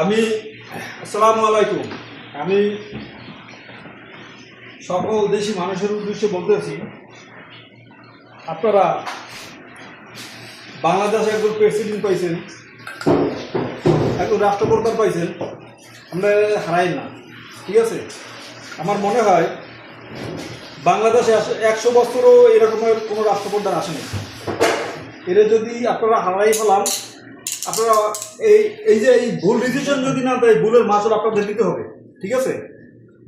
আমি আসসালামু আলাইকুম। আমি সকল দেশি মানুষের উদ্দেশ্যে বলতেছি, আপনারা বাংলাদেশে একজন প্রেসিডেন্ট পাইছেন, একজন রাষ্ট্রপ্রধান পাইছেন, আমরা হারাই না। ঠিক আছে, আমার মনে হয় বাংলাদেশে 100 বছরও এরকমের কোনো রাষ্ট্রপ্রধান আসেনি। এরা যদি আপনারা হারাই ফেলান, আপনারা এই ভুল ডিসিশন যদি না দেয়, ভুলের মাসুল আপনাদের দিতে হবে। ঠিক আছে,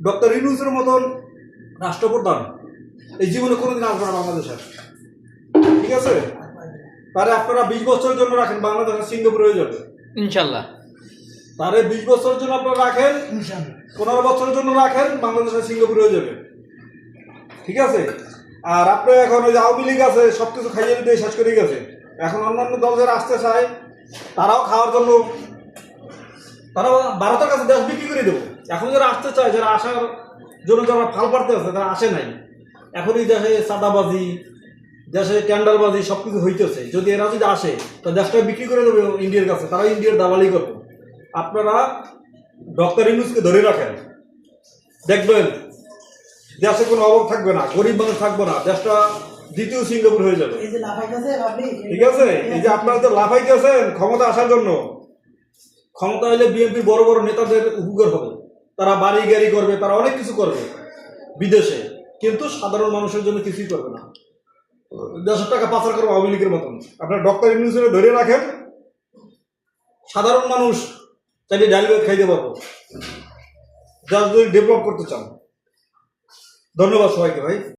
ডক্টর ইউনূসের মতন রাষ্ট্রপ্রধান এই জীবনে কোনোদিন আসবে না বাংলাদেশের। ঠিক আছে, তারে আপনারা 20 বছরের জন্য রাখেন, বাংলাদেশের সিঙ্গাপুর হয়ে যাবে ইনশাল্লাহ। তারে 20 বছরের জন্য আপনারা রাখেন, 15 বছরের জন্য রাখেন, বাংলাদেশের সিঙ্গাপুর হয়ে যাবে। ঠিক আছে, আর আপনি এখন ওই যে আওয়ামী লীগ আছে, সব কিছু খাইয়ে দিয়ে শেষ করে গেছে। এখন অন্যান্য দল যারা আসতে চায়, তারাও খাওয়ার জন্য তারাও ভারতের কাছে দেশ বিক্রি করে দেবো। এখন যারা আসতে চায়, যারা আসার জন্য যারা ফাল পাড়তে আছে, তারা আসে নাই। এখন এই দেশে চাঁদাবাজি, দেশে টেন্ডারবাজি সব কিছু হইতেছে। যদি এরা যদি আসে, তো দেশটা বিক্রি করে দেবে ইন্ডিয়ার কাছে, তারা ইন্ডিয়ার দালালি করবে। আপনারা ডক্টর ইউনূসকে ধরে রাখেন, দেখবেন দেশে কোনো অভাব থাকবে না, গরিব মানুষ থাকবে না, দেশটা দ্বিতীয় সিঙ্গাপুর হয়ে যাবে। ঠিক আছে, এই যে আপনারা তো লাফাইতেছেন ক্ষমতা আসার জন্য, ক্ষমতা হলে বিএনপির বড় বড় নেতাদের উপকার হবে, তারা বাড়ি গাড়ি করবে, তারা অনেক কিছু করবে বিদেশে, কিন্তু সাধারণ মানুষের জন্য কিছুই করবে না। 10 টাকা পাচার করবো আওয়ামী লীগের মতন। আপনারা ডক্টর ইউনূসকে ধরে রাখেন, সাধারণ মানুষ চাইলে ডাল ভাত খাইতে পারবো, দেশ যদি ডেভেলপ করতে চান। ধন্যবাদ সবাইকে ভাই।